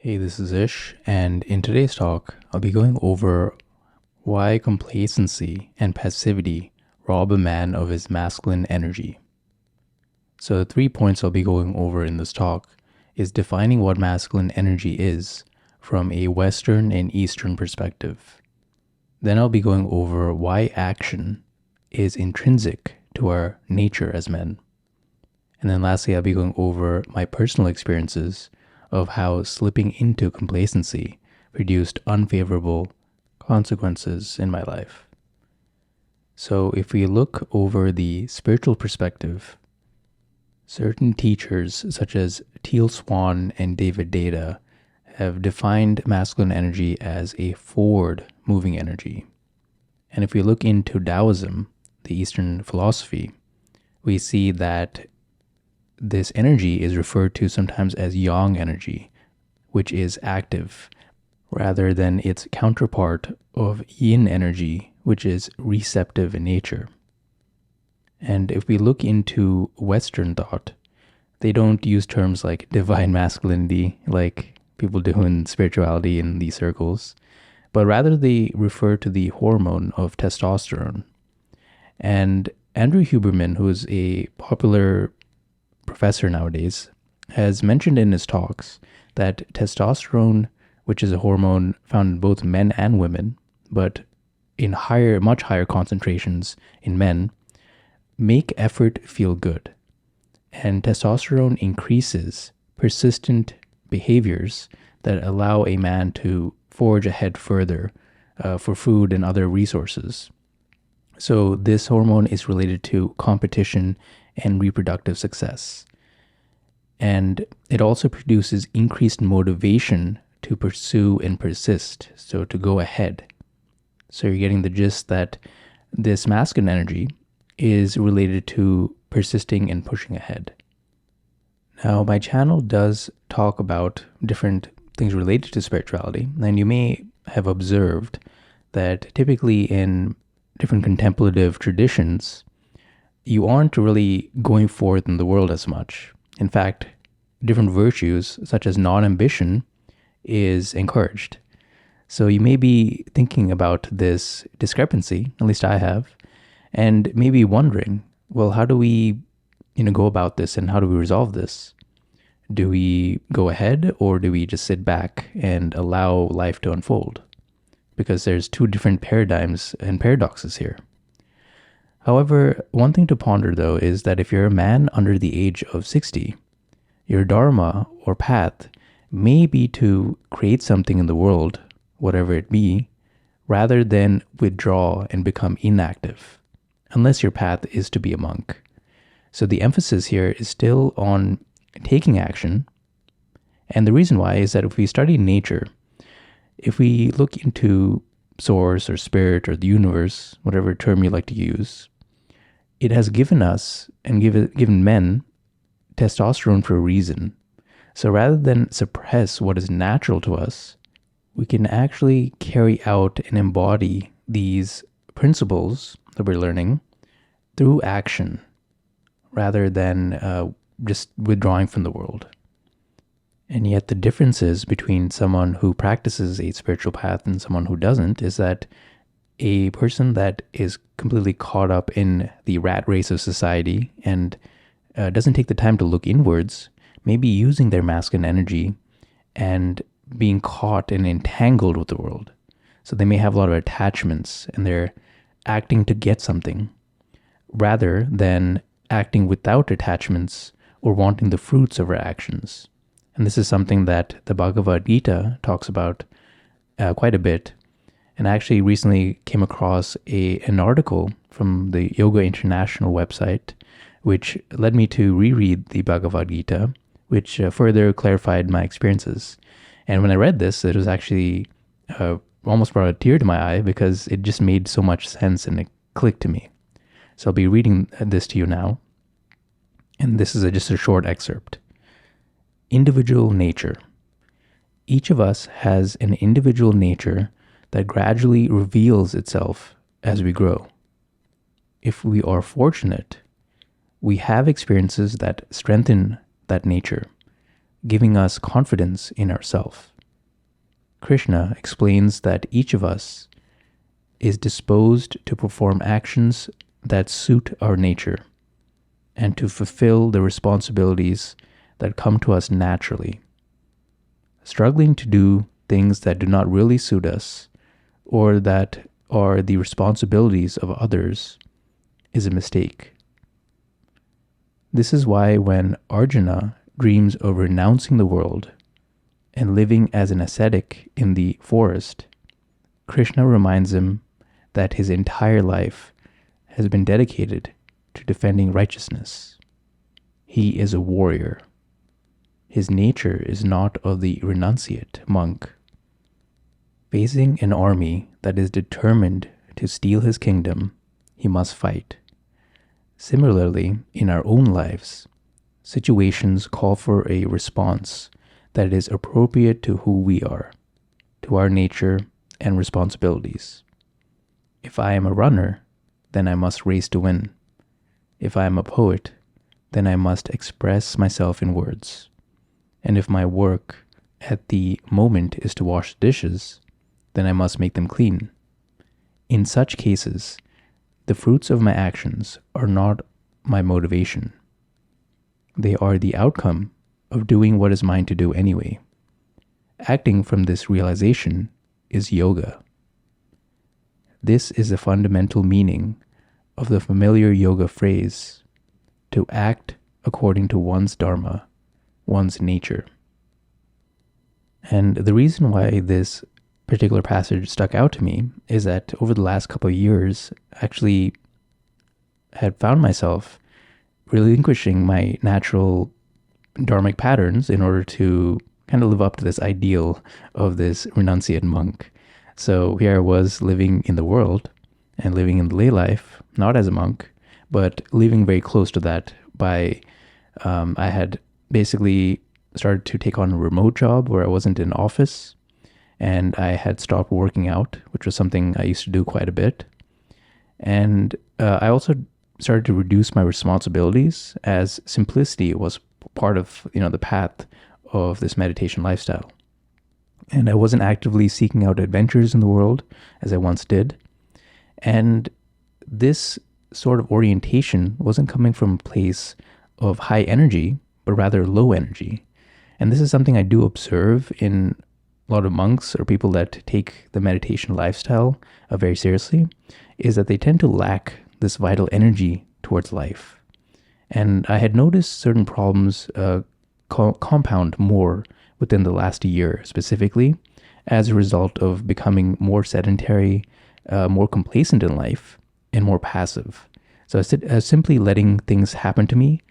Hey, this is Ish, and in today's talk, I'll be going over why complacency and passivity rob a man of his masculine energy. So, the 3 points I'll be going over in this talk is defining what masculine energy is from a Western and Eastern perspective. Then I'll be going over why action is intrinsic to our nature as men. And then lastly, I'll be going over my personal experiences of how slipping into complacency produced unfavorable consequences in my life. So, if we look over the spiritual perspective, certain teachers such as Teal Swan and David Data have defined masculine energy as a forward moving energy. And if we look into Taoism, the Eastern philosophy, we see that this energy is referred to sometimes as yang energy, which is active, rather than its counterpart of yin energy, which is receptive in nature. And if we look into Western thought, they don't use terms like divine masculinity like people do in spirituality in these circles, but rather they refer to the hormone of testosterone. And Andrew Huberman, who is a popular professor nowadays, has mentioned in his talks that testosterone, which is a hormone found in both men and women, but in much higher concentrations in men, make effort feel good. And testosterone increases persistent behaviors that allow a man to forge ahead further for food and other resources. So this hormone is related to competition and reproductive success. And it also produces increased motivation to pursue and persist, so to go ahead. So you're getting the gist that this masculine energy is related to persisting and pushing ahead. Now, my channel does talk about different things related to spirituality, and you may have observed that typically in different contemplative traditions, you aren't really going forth in the world as much. In fact, different virtues such as non-ambition is encouraged. So you may be thinking about this discrepancy, at least I have, and maybe wondering, well, how do we, go about this and how do we resolve this? Do we go ahead or do we just sit back and allow life to unfold? Because there's two different paradigms and paradoxes here. However, one thing to ponder though is that if you're a man under the age of 60, your dharma or path may be to create something in the world, whatever it be, rather than withdraw and become inactive, unless your path is to be a monk. So the emphasis here is still on taking action. And the reason why is that if we study nature, if we look into source or spirit or the universe, whatever term you like to use, it has given us and given men testosterone for a reason. So rather than suppress what is natural to us, we can actually carry out and embody these principles that we're learning through action rather than just withdrawing from the world. And yet the differences between someone who practices a spiritual path and someone who doesn't is that a person that is completely caught up in the rat race of society and doesn't take the time to look inwards may be using their masculine energy and being caught and entangled with the world. So they may have a lot of attachments and they're acting to get something rather than acting without attachments or wanting the fruits of our actions. And this is something that the Bhagavad Gita talks about quite a bit. And I actually recently came across an article from the Yoga International website, which led me to reread the Bhagavad Gita, which further clarified my experiences. And when I read this, it was actually almost brought a tear to my eye because it just made so much sense and it clicked to me. So I'll be reading this to you now. And this is just a short excerpt. Individual nature. Each of us has an individual nature that gradually reveals itself as we grow. If we are fortunate, we have experiences that strengthen that nature, giving us confidence in ourselves. Krishna explains that each of us is disposed to perform actions that suit our nature and to fulfill the responsibilities that come to us naturally. Struggling to do things that do not really suit us or that are the responsibilities of others is a mistake. This is why when Arjuna dreams of renouncing the world and living as an ascetic in the forest, Krishna reminds him that his entire life has been dedicated to defending righteousness. He is a warrior. His nature is not of the renunciate monk. Facing an army that is determined to steal his kingdom, he must fight. Similarly, in our own lives, situations call for a response that is appropriate to who we are, to our nature and responsibilities. If I am a runner, then I must race to win. If I am a poet, then I must express myself in words. And if my work at the moment is to wash dishes, then I must make them clean. In such cases, the fruits of my actions are not my motivation. They are the outcome of doing what is mine to do anyway. Acting from this realization is yoga. This is the fundamental meaning of the familiar yoga phrase, to act according to one's dharma, one's nature. And the reason why this particular passage stuck out to me is that over the last couple of years, I actually had found myself relinquishing my natural dharmic patterns in order to kind of live up to this ideal of this renunciate monk. So here I was living in the world and living in the lay life, not as a monk, but living very close to that by, I had basically started to take on a remote job where I wasn't in office, and I had stopped working out, which was something I used to do quite a bit. And I also started to reduce my responsibilities, as simplicity was part of the path of this meditation lifestyle. And I wasn't actively seeking out adventures in the world as I once did. And this sort of orientation wasn't coming from a place of high energy, but rather low energy. And this is something I do observe in a lot of monks or people that take the meditation lifestyle very seriously, is that they tend to lack this vital energy towards life. And I had noticed certain problems compound more within the last year, specifically as a result of becoming more sedentary, more complacent in life, and more passive. So I was simply letting things happen to me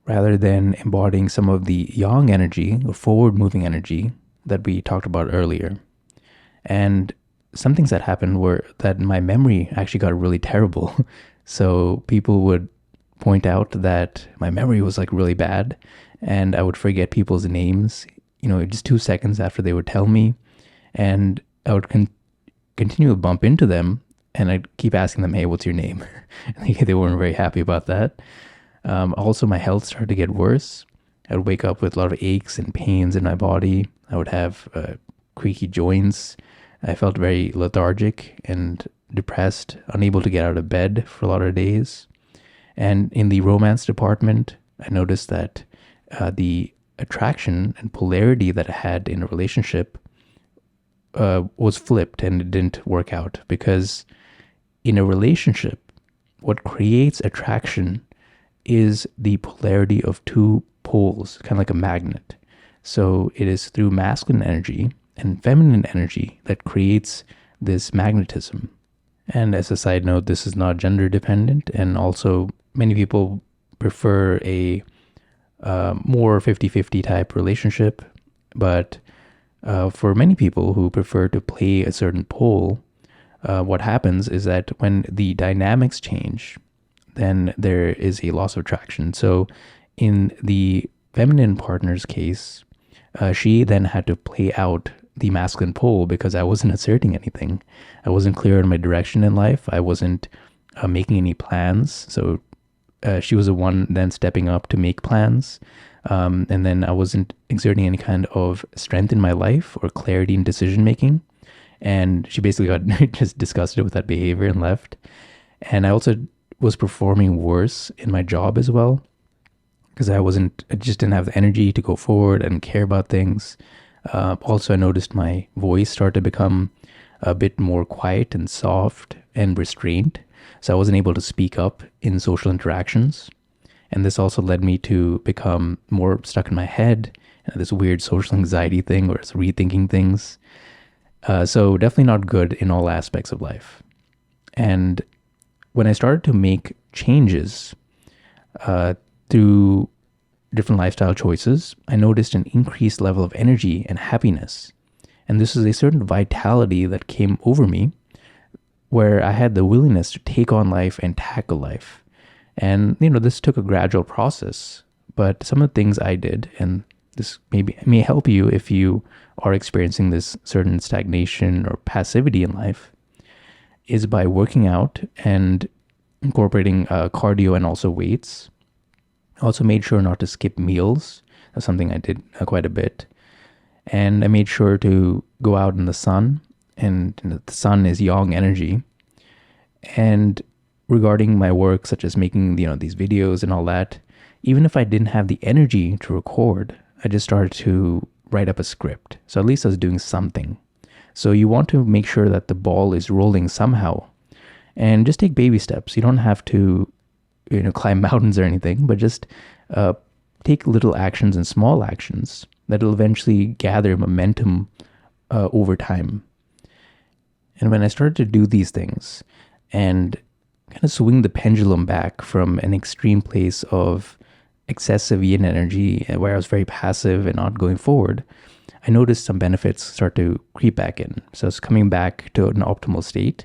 rather than embodying some of the yang energy or forward-moving energy that we talked about earlier. And some things that happened were that my memory actually got really terrible. So people would point out that my memory was like really bad, and I would forget people's names, just 2 seconds after they would tell me. And I would continue to bump into them, and I'd keep asking them, hey, what's your name? They weren't very happy about that. Also, my health started to get worse. I would wake up with a lot of aches and pains in my body. I would have creaky joints. I felt very lethargic and depressed, unable to get out of bed for a lot of days. And in the romance department, I noticed that the attraction and polarity that I had in a relationship was flipped, and it didn't work out, because in a relationship, what creates attraction is the polarity of two poles, kind of like a magnet. So it is through masculine energy and feminine energy that creates this magnetism. And as a side note, this is not gender dependent, and also many people prefer a more 50-50 type relationship. But for many people who prefer to play a certain pole, what happens is that when the dynamics change, then there is a loss of attraction. So in the feminine partner's case, she then had to play out the masculine pole because I wasn't asserting anything. I wasn't clear in my direction in life. I wasn't making any plans. So she was the one then stepping up to make plans. And then I wasn't exerting any kind of strength in my life or clarity in decision making. And she basically got just disgusted with that behavior and left. And I also was performing worse in my job as well because I just didn't have the energy to go forward and care about things. Also, I noticed my voice start to become a bit more quiet and soft and restrained. So I wasn't able to speak up in social interactions. And this also led me to become more stuck in my head, this weird social anxiety thing or it's rethinking things. So definitely not good in all aspects of life. And when I started to make changes through different lifestyle choices, I noticed an increased level of energy and happiness. And this is a certain vitality that came over me where I had the willingness to take on life and tackle life. And, this took a gradual process, but some of the things I did, and this maybe may help you if you are experiencing this certain stagnation or passivity in life, is by working out and incorporating cardio and also weights. I also made sure not to skip meals. That's something I did quite a bit. And I made sure to go out in the sun, and the sun is yang energy. And regarding my work, such as making these videos and all that, even if I didn't have the energy to record, I just started to write up a script. So at least I was doing something. So you want to make sure that the ball is rolling somehow, and just take baby steps. You don't have to, climb mountains or anything, but just take little actions and small actions that will eventually gather momentum over time. And when I started to do these things and kind of swing the pendulum back from an extreme place of excessive yin energy where I was very passive and not going forward, I noticed some benefits start to creep back in. So it's coming back to an optimal state.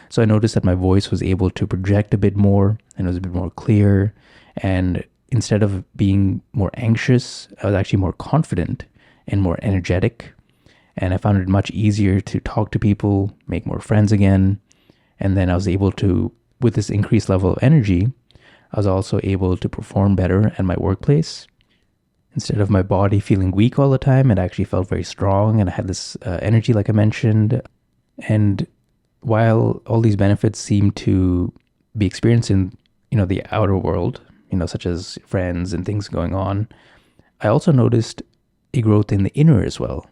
So I noticed that my voice was able to project a bit more and it was a bit more clear. And instead of being more anxious, I was actually more confident and more energetic. And I found it much easier to talk to people, make more friends again. And then I was able to, with this increased level of energy, I was also able to perform better at my workplace. Instead of my body feeling weak all the time, it actually felt very strong and I had this energy like I mentioned. And while all these benefits seem to be experienced in, the outer world, such as friends and things going on, I also noticed a growth in the inner as well.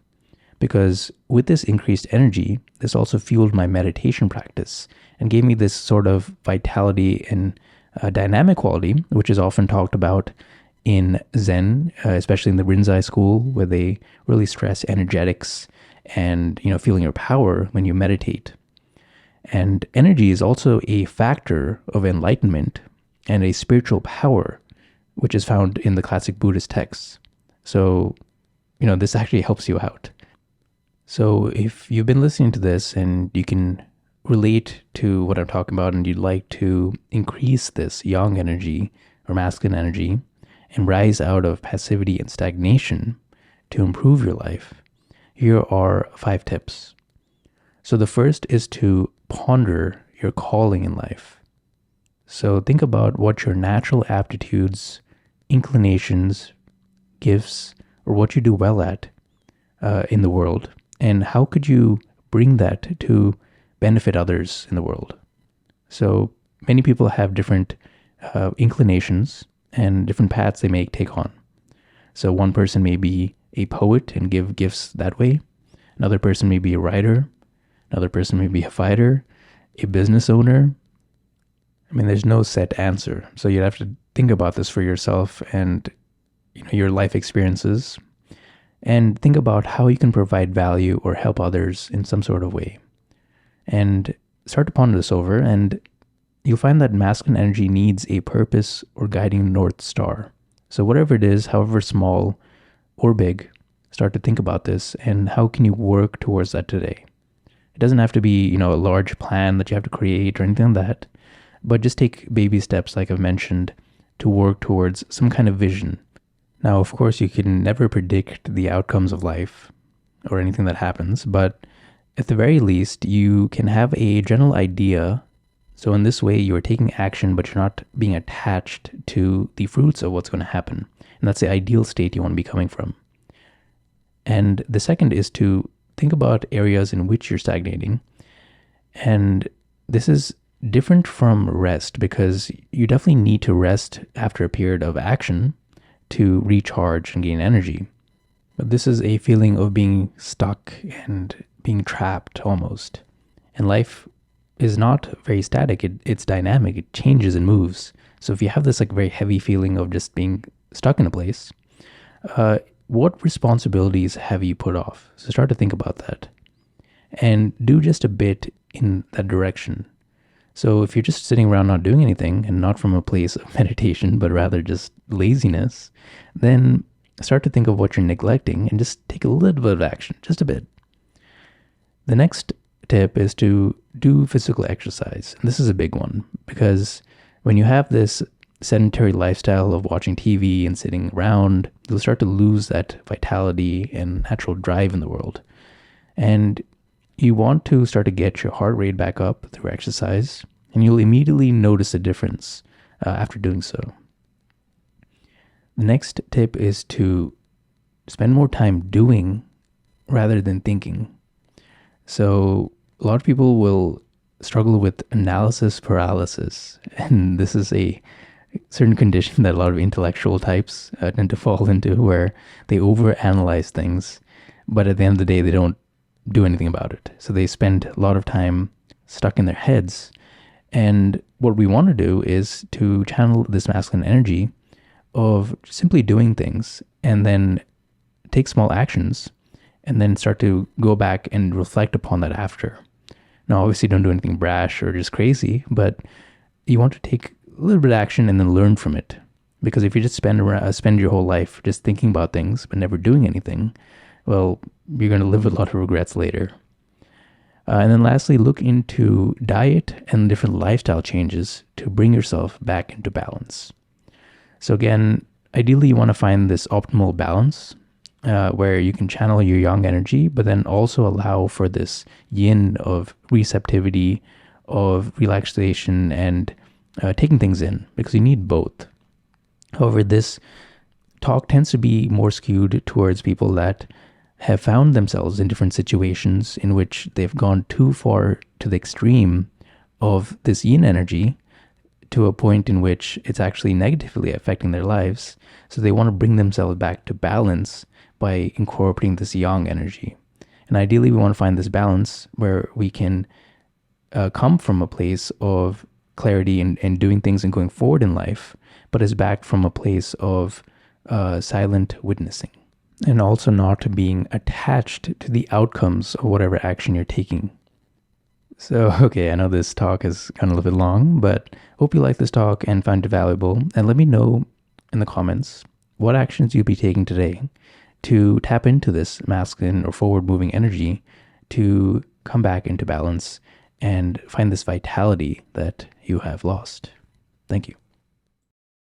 Because with this increased energy, this also fueled my meditation practice and gave me this sort of vitality and dynamic quality, which is often talked about in Zen, especially in the Rinzai school, where they really stress energetics and, feeling your power when you meditate. And energy is also a factor of enlightenment and a spiritual power, which is found in the classic Buddhist texts. So, this actually helps you out. So if you've been listening to this and you can relate to what I'm talking about and you'd like to increase this yang energy or masculine energy and rise out of passivity and stagnation to improve your life, here are 5 tips. So the first is to ponder your calling in life. So think about what your natural aptitudes, inclinations, gifts, or what you do well at in the world, and how could you bring that to benefit others in the world. So many people have different inclinations and different paths they may take on. So one person may be a poet and give gifts that way. Another person may be a writer. Another person may be a fighter, a business owner. I mean, there's no set answer. So you'd have to think about this for yourself and your life experiences, and think about how you can provide value or help others in some sort of way. And start to ponder this over, and you'll find that masculine energy needs a purpose or guiding North Star. So whatever it is, however small or big, start to think about this and how can you work towards that today. It doesn't have to be, a large plan that you have to create or anything like that, but just take baby steps, like I've mentioned, to work towards some kind of vision. Now, of course, you can never predict the outcomes of life or anything that happens, but at the very least, you can have a general idea. So in this way, you are taking action, but you're not being attached to the fruits of what's going to happen. And that's the ideal state you want to be coming from. And the second is to think about areas in which you're stagnating. And this is different from rest because you definitely need to rest after a period of action to recharge and gain energy. But this is a feeling of being stuck and being trapped almost. And life is not very static, it's dynamic, it changes and moves. So if you have this like very heavy feeling of just being stuck in a place, what responsibilities have you put off? So start to think about that and do just a bit in that direction. So if you're just sitting around not doing anything and not from a place of meditation, but rather just laziness, then start to think of what you're neglecting and just take a little bit of action, just a bit. The next tip is to do physical exercise. And this is a big one because when you have this sedentary lifestyle of watching TV and sitting around, you'll start to lose that vitality and natural drive in the world. And you want to start to get your heart rate back up through exercise, and you'll immediately notice a difference after doing so. The next tip is to spend more time doing rather than thinking. So a lot of people will struggle with analysis paralysis, and this is a certain condition that a lot of intellectual types tend to fall into, where they overanalyze things, but at the end of the day, they don't do anything about it. So they spend a lot of time stuck in their heads. And what we want to do is to channel this masculine energy of simply doing things and then take small actions and then start to go back and reflect upon that after. Now, obviously, don't do anything brash or just crazy, but you want to take a little bit of action and then learn from it. Because if you just spend your whole life just thinking about things but never doing anything, well, you're going to live with a lot of regrets later. And then lastly, look into diet and different lifestyle changes to bring yourself back into balance. So again, ideally you want to find this optimal balance where you can channel your yang energy, but then also allow for this yin of receptivity, of relaxation, and taking things in, because you need both. However, this talk tends to be more skewed towards people that have found themselves in different situations in which they've gone too far to the extreme of this yin energy to a point in which it's actually negatively affecting their lives. So they want to bring themselves back to balance by incorporating this yang energy. And ideally, we want to find this balance where we can come from a place of clarity and doing things and going forward in life, but is backed from a place of silent witnessing. And also not being attached to the outcomes of whatever action you're taking. So, okay, I know this talk is kind of a little bit long, but hope you like this talk and find it valuable. And let me know in the comments what actions you'll be taking today to tap into this masculine or forward-moving energy to come back into balance and find this vitality that you have lost. Thank you.